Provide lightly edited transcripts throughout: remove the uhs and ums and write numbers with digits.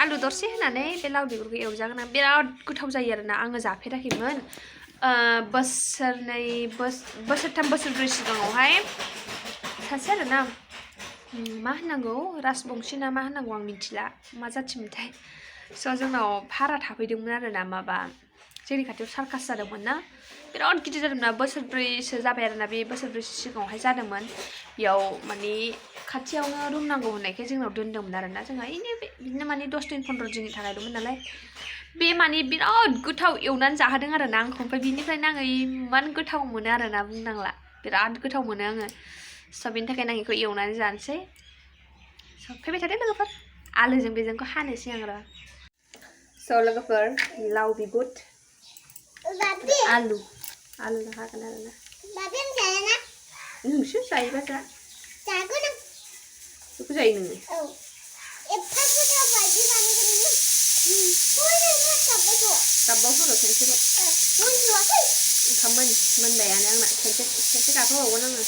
आलु दरसे होनानै बे लाव बिगुरखौ एवजागोन आं बिराद गोथाव जायो आरोना आङो जाफेराखैमोन बोसोरथाम बोसोरब्रै सिगाङावहाय सासे आरोना मा होननांगौ राजबंशी ना मा होननांगौ आं मिथिला मा जाथिमोनथाय स' जोंनाव भारा थाफैदोंमोन आरोना माबा जोंनि खाथियाव सार्कास जादोंमोन ना बिराद गिदिर जादोंना बोसोरब्रैसो जाबाय आरोना बे बोसोरब्रैसो सिगाङावहाय जादोंमोन बेयाव माने खाथियावनो रुम नांगौ होननायखाय जोंनाव दोनदोंमोन आरोना जोंहा बिदिनो माने 10 दिन 15 दिननि थाखायल'मोन नालाय बे माने बिराद गोथाव एवनानै जाहोदों आरोना आंखौ ओमफ्राय बिनिफ्रायनो आङो इमान गोथाव मोनो आरोना बुंनांला बिराद गोथाव मोनो आङो स' बेनि थाखायनो आं बेखौ एवनानै जानोसै स' फैबाय थादो लोगोफोर आलुजों बेजोंखौ हानोसै आं र' स' लोगोफोर लाव बिगुर आलु हागोन आरोना नोंसो जायोबा जा जागोन आं बेखौ जायो नोङो औ एफा गोथाव बायदि बानायगोन नोङो साबबावफोराव खेनसेल' मोनथ'वाखै ओंखाम मोनबायानो आंना खेनसे गाखोबावगोन आङो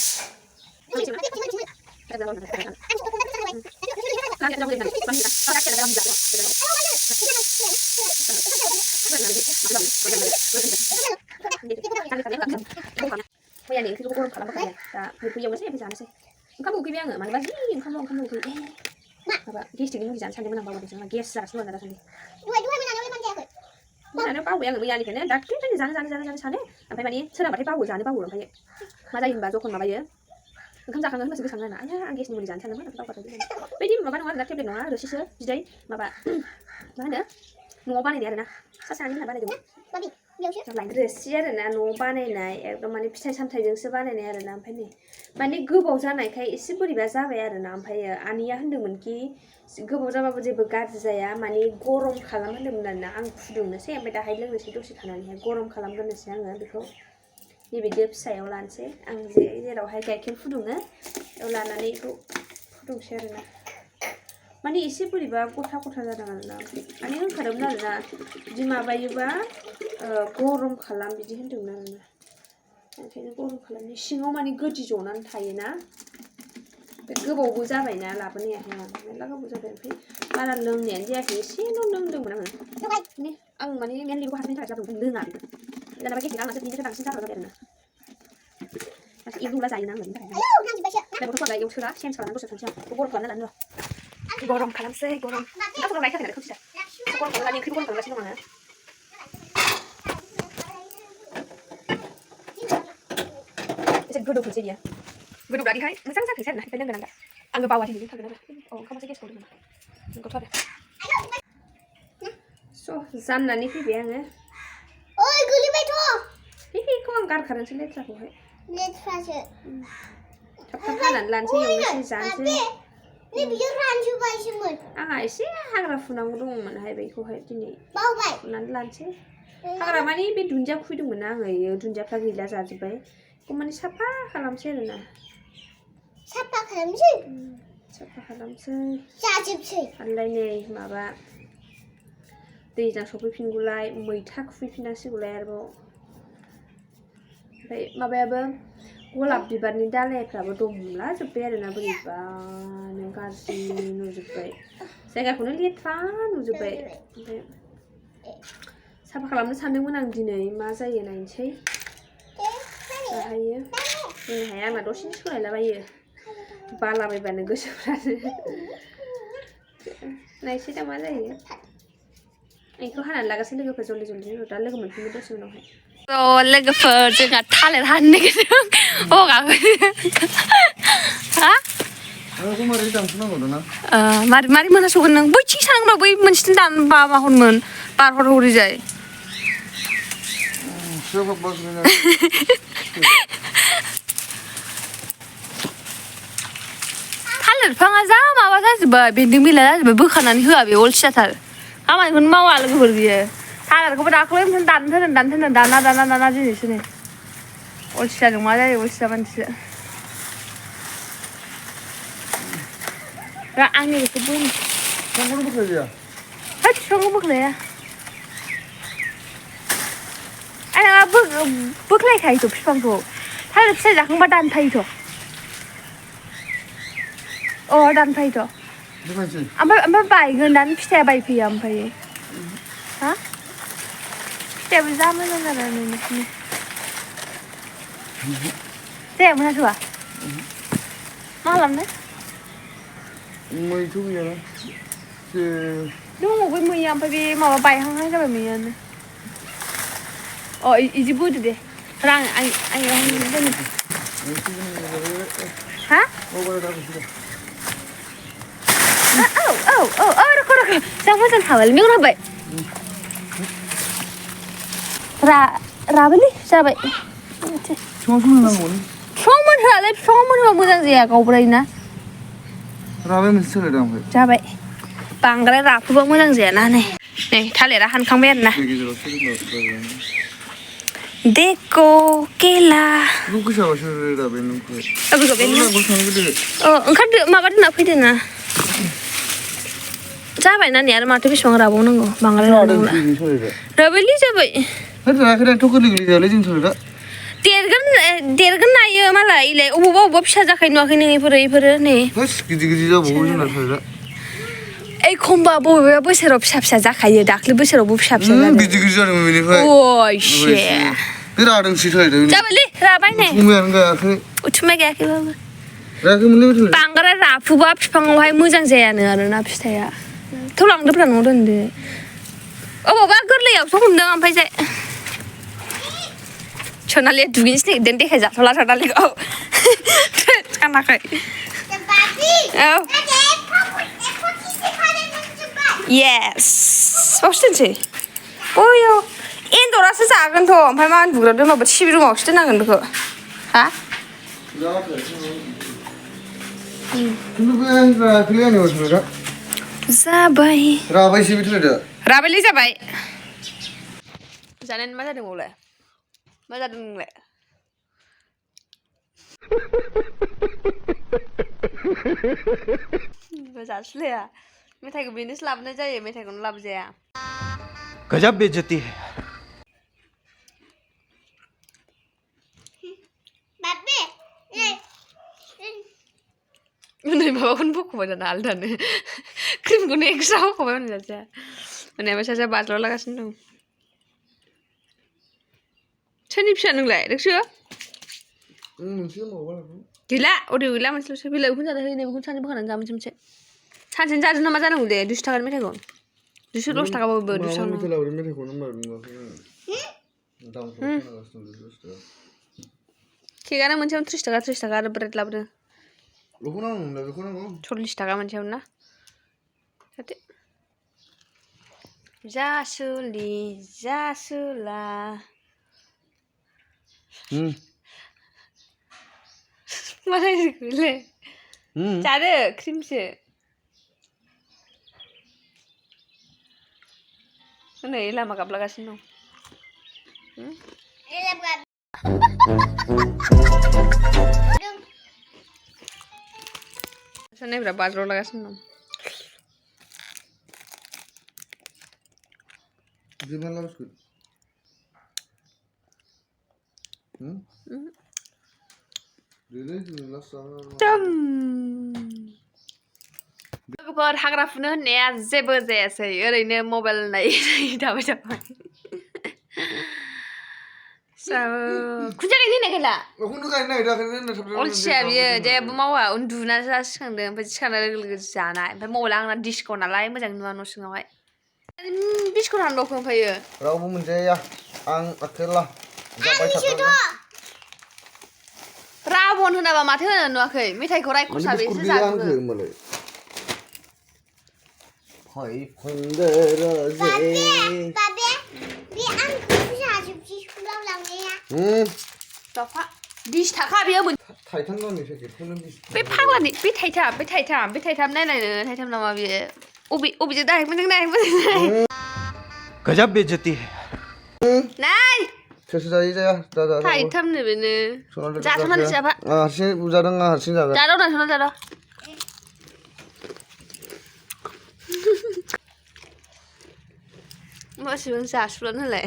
मैयानि ओंख्रिखौ गरम खालामबाय दा बेखौ एवनोसै ओमफ्राय जानोसै ओंखाम उखैबाय आङो मानोबा जि ओंखाम उखै माबा गेस्ट्रिकनि मुलि जानो सानदोंमोन आं बावदोंसो आंना गेस जागासिनो दं दासान्दि मोनानो बावबाय आङो मैयानिफ्रायनो दाख्लैनिफ्रायनो जानो सानो ओमफ्राय माने सोरांबाथाय जानो बावो ओमफ्राय मा जायो होनबा जखन माबायो ओंखाम जाखाङो होनबासो गोसोखाङो आरोना आं गेसनि मुलि जानो सानदोंमोन ओमफ्राय बावगारबाय बायदि माबा नङा आरोना टेब्लेट नङा रोसिसो बिदै माबा मा होनो न'आव बानायनाय आरोना सानैनि होनना बानायदोंमोन रोसि आरोना न'आव बानायनाय एकदम माने फिथाइ सामथाइजोंसो बानायनाय आरोना ओमफ्राय नै माने गोबाव जानायखाय एसे बोरैबा जाबाय आरोना ओमफ्राय आनैया होनदोंमोनखि गोबाव जाबाबो जेबो गाज्रि जाया माने गरम खालाम होनदोंमोन आरोना आं फुदुंनोसै ओमफ्राय दाहाय लोंनोसै दसे थानानैहाय गरम खालामग्रोनोसै आङो बेखौ नैबे दो फिसायाव लानोसै आं जेरावहाय गाइखेर फुदुङो बेयाव लानानै बेखौ फुदुंसै आरोना माने एसे बोरैबा गथा जादों आरोना माने होनखादोंमोन आरोना बिदि माबायोबा गरम खालाम बिदि होनदोंमोन आरोना ओंखायनो गरम खालामनि सिङाव माने गोदि जनानै थायोना बे गोबावबो जाबायना लाबोनायाहाय मेरला गोबाव जाबाय ओमफ्राय बारा लोंनायानो जायाखै एसेल' लोंदोंमोन आङो आं माने मेनलि बेखौ हाथायनि थाखाय जादोंमोन लोङा दाना गेस्टिक आंनासो बिनिफ्राय बांसिन जाग्रा जाबाय आरोना एवला जायोना आङो बिनि थाखाय बथलफोरा एव सोला चेन्ज खालामनानै दसे थांसै आं गरम खालामना लानो र' गरम खालामसै गरम गावसोर गायखादों नालाय खोमसिया गरम खालामनानै ओंख्रिखौ गरम खालामगासिनो दं आङो एसे गोदौफिनसै बियो गोदौब्लादिहाय मोजां जाथोंसै आरोना ओमफ्राय लोंगोन आं दा आङो बावाखै बिदिनो थागोन आरो ओंखामासो गेस गदोंमोन नंगौथ' आरो स' जाननानै फैबाय आङो ओइ गोलैबायथ' बेखौ आं गारखादोंसो लेथ्राखौहाय लेथ्रासो थाब हानानै लानोसै एवनोसै जानोसै बियो रानजोबायसोमोन आंहा एसे हाग्रा फुनांगौ दङमोनहाय बेखौहाय दिनै बावबाय फुनानै लानोसै हाग्रा माने बे दुन्दिया खुबैदोंमोन ना आङो दुन्दियाफ्रा गैला जाजोब्बाय बेखौ माने साफा खालामसै आरोना साफा खालामसै जाजोबसै आरोलाय नै माबा दैज्लां सफैफिनगौलाय मैथा खुबैफिननांसिगौलाय आरोबाव ओमफ्राय माबायाबो गलाब बिबारनि दालायफ्राबो दमला जोब्बाय आरोना बोरैबानो गाज्रि नुजोब्बाय जायगाखौनो लेथ्रा नुजोब्बाय ओमफ्राय साफा खालामनो सानदोंमोन आं दिनै मा जायो नायनोसै दाहायो बुंनो हाया आंना दसेनो सोलायलाबायो बालाबायबानो गोसोफ्रानो नायसै दा मा जायो बेखौ हानानै लागासै लोगोफोर जल्दि दा लोगो मोनफिननो दसे उनावहाय लोगोफोर जोंहा थालिर हानो नागिरदों हा मारै मोनासौगोन नों बैथिं सानांगौ बै मोनसेथिं माबा हरमोन बार हरै जाय थालिर बिफाङा जा माबा जाजोब्बाय बेन्दों बेला जाजोब्बाय बोखानानै होआ बे अलसियाथार खामानिखौनो मावा लोगोफोर बियो थालिरखौबो दाख्लैनिफ्रायनो दाननो दाना दिनैसो नै अलसियाजों मा जायो अलसिया मानसिया दा आंनि बेखौ बिफांखौ बोख्लाया आंना बोख्लायखायोथ' बिफांखौ थालिर फिथाइ जाखांबा दानफायोथ' दानफायोथ' ओमफ्राय बायगोन फिथाइया बायफैया ओमफ्राय हा फिथाइयाबो जा मोजां जादों नोंनिखौनो फिथाइया मोनाखैबा मा खालामदों मैथ' गैयाना दङ बै मैया ओमफ्राय बे माबा बायहांहां जाबाय मैयानो अ इदि बोदो दे रां आं दोन हा औ रख' जा मोजां थाबाय मेगन हाबबाय राबायलै जाबाय बिफाङाव मोनहोआलै बिफाङाव मोनहोबा मोजां जाया गावब्रायोना राबाय मोनसे सोलायदों ओमफ्राय जाबाय बांद्राय राफोबा मोजां जायाना नै थालिरा हानखांबाय आरोना देखो केला ओंखारदो माबा दोनना फैदो ना जाबायना नै आरो माथो बेसेबां राबावनांगौ बांद्राय राबायलै जाबाय देरगोन नायो मालाय इलाय अबावबा फिसा जाखायो नुवाखै नों इफोरो नै एखमबा बबेबा बोसोराव फिसा जाखायो दाख्लै बोसोरावबो फिसा जादों जाबायलै राबाय नै उथुमाय गायाखैबाबो बांद्राय राफुबा बिफाङावहाय मोजां जायानो आरोना फिथाइया थ' लांदोब्रा न'आव दोनदो अबावबा गोरलैयावसो हमदों ओमफ्राय जाय सनालिया दुगैनोसो नागिरदों देखायजाथ'ला सनालिखौ सानाखै औ येस बावसो दोनसै बैयाव एन्जरासो जागोनथ' ओमफ्राय मा उन्दुग्रा दोनबाबो टिभि रुमावसो दोननांगोन बेखौ हा जाबाय राबायलै जाबाय जानायानो मा जादों बावलाय मा जादों नोंलाय जासुलाया मेथाइखौ बेनोसो लाबोनाय जायो मेथाइखौनो लाबोजाया गजब बेइज्जती है नै माबाखौनो बख'बाय दाना आलदानो क्रिमखौनो एक्सट्रा बख'बाय होननाय जाया होननायाबो सासेया बाज्ल'लागासिनो दं सोरनि फिसा नोंलाय नोंसो गैला अडिअ गैला मोनसेल'सो बेलाय बेखौनो जाना होयो बेखौनो सानसे बोखानानै जा मोनसे सानसेनो जाजोब नामा जानांगौ दे 200 थाखानि मेथाइखौ 210 थाखाबाबो 200 केकआनो मोनसेयावनो 30 थाखा आरो ब्रेड लाबोदों 40 थाखा मोनसेयावनो ना जासुला मा नायजोखोलै जादो क्रिमसो नै लामा गाबलागासिनो दं नायब्रा बाज्ल'लागासिनो दं लोगोफोर हाग्रा फुनो होननाया जेबो जायासै ओरैनो मबाइल नायै थाबाय थाबाय खुन्थिया गायनो होननायखैला अलसिया बियो जेबो मावा उन्दुनासो सिखांदों ओमफ्राय सिखांनाय लोगो लोगो जानाय ओमफ्राय मबाइला आंना डिसकाउन्ट नालाय मोजां नुवा न' सिङावहाय डिसकाउन्ट हानबावखो ओमफ्रायो रावबो मोनजाया आं आखेला राबन होनाबा माथो होनो नुवाखै मेथाइखौ रायख'सा बेसो जाजोबो दिस थाखा बेयो बे फाग्लानि बे थाइथाम नायलायनो थाइथाम नामा बेयो अबेजों दाहायमोन गजब बेइज्जती है नाय सोर जायो जाया थाइथामनो बेनो जाथ'नानै जाबा हारसिं बुजादों आं हारसिं जागोन जादाव ना जादाव मासिबां जासुलानो होलाय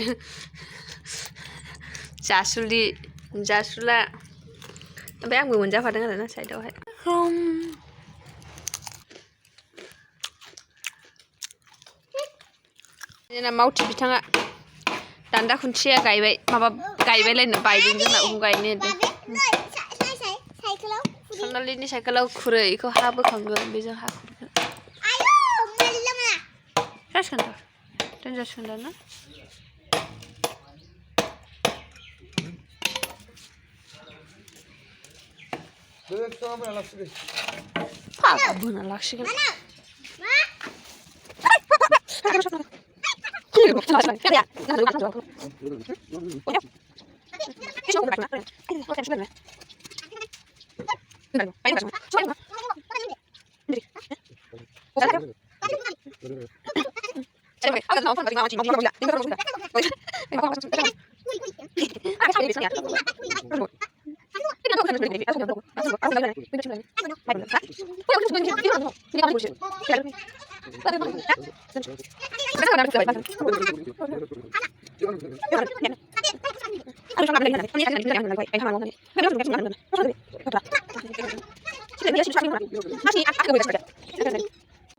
जासुला ओमफ्राय आंबो मोनजाफादों आरोना साइडआवहाय जोंना मावथि बिथाङा दान्दा खुन्थिया गायबाय माबा गायबायलायनो बायदों जोंना उखुम गायनो सनालिनि साइकेलाव खुरै बेखौ हा बोखांगोन बेजों हा खुरगोन जासिगोन दोनजासिगोन दाना बोना लाखिगोन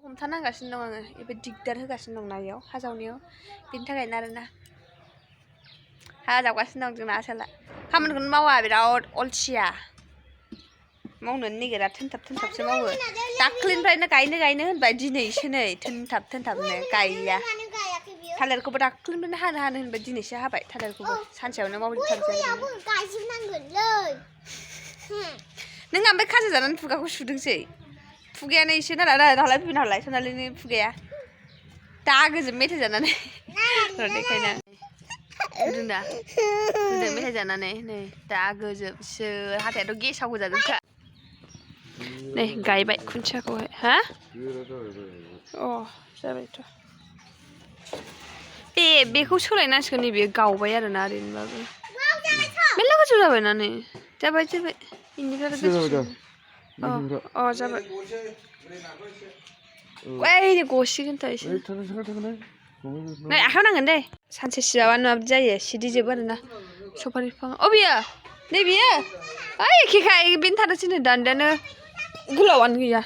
हमथानांगासिनो दं आङो एबो दिगदार होगासिनो दं ना इयाव हा जावनायाव बेनि थाखायनो आरोना हा जावगासिनो दं जोंना आसोला खामानिखौनो मावा बिराद अलसिया मावनो नागिरा थोनथाबसो मावो दाख्लिनिफ्रायनो गायनो होनबाय दिनैसो नै थोनथाबनो गाया थालिरखौबो दाख्लिनिफ्रायनो हानो होनबाय दिनैसो हाबाय थालिरखौबो सानसेयावनो मावजोबथारसै नों ओमफ्राय खाजा जानानै खुगाखौ सुदोंसै खुगायानो एसे नालाय फैनो हालाय सनालिनि खुगाया दागोजोब मेथाइ जानानै देखायना रोंदा मेथाइ जानानै नै दागोजोबसो हाथायाथ' गेसाव गोजाजोबखा नै गायबाय खुन्थियाखौहाय हा अ जाबायथ' बेखौ सोलायनांसिगोन नैबे गावबाय आरोना ओरैनोबाबो मेरला गोजौ जाबायना नै जाबाय बेनिफ्राय गोजौ अ जाबाय ओइ गसिगोनथ' एसे नै आखायाव नांगोन दे सानसे सिजाबा माबायदि जायो सिदिजोबो आरोना सफारि बिफां अ बियो नै बियो ओइ एखेखाय बेनो थानोसैनो दान्दायानो गोलावानो गैया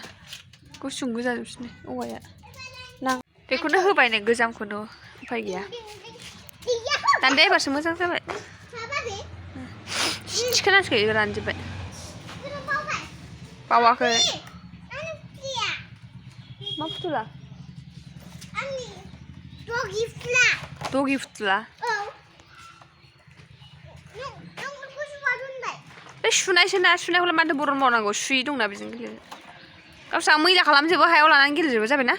गुसुं गोजाजोबसिनो औवाया बेखौनो होबाय नै गोजामखौनो उफाय गैया दान्दाया एबारसो मोजां जाबाय थिखोनांसिगौ रानजोब्बाय बावाखै मा फुथुला दगि फुथुला बे सुनायसोना सुनायखौलाय माथो बरन मावनांगौ सुयै दंना बेजों गेलेनो गावस्रा मैला खालामजोबो हायाव लानानै गेलेजोबो जाबायना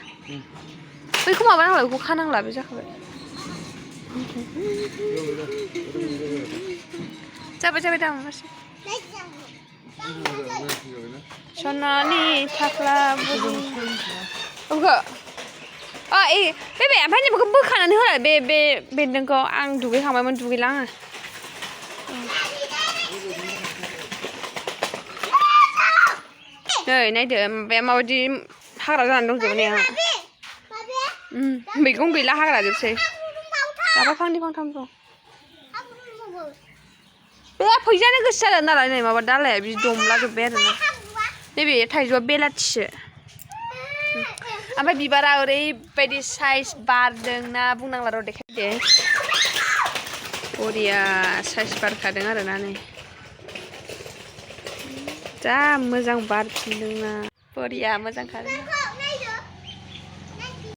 बैखौ माबानांला बेखौ खानांला बे जाखाबाय जाबाय दाम मासे सनालि थाख्ला बे ओमफ्राय नैबेखौ बोखानानै होलाय बे बेन्दोंखौ आं दुगैखांबायमोन दुगैला आङो नै नायदो माबाया माबायदि हाग्रा जानानै दंजोबो नै आंहा मैगं गैला हाग्रा जोबसै दाबा फांनै फांथाम दं बे फैजानो गोसो जादों नालाय नै माबा दालाया बिदि दमला जोब्बाय आरोना नैबे थाइजौआ बेलाथिसो ओमफ्राय बिबारा ओरैबायदि साइज बारदों ना बुंनांला र' देखायदे बरिया साइज बारखादों आरोना नै जा मोजां बारफिनदोंना बरिया मोजां खादों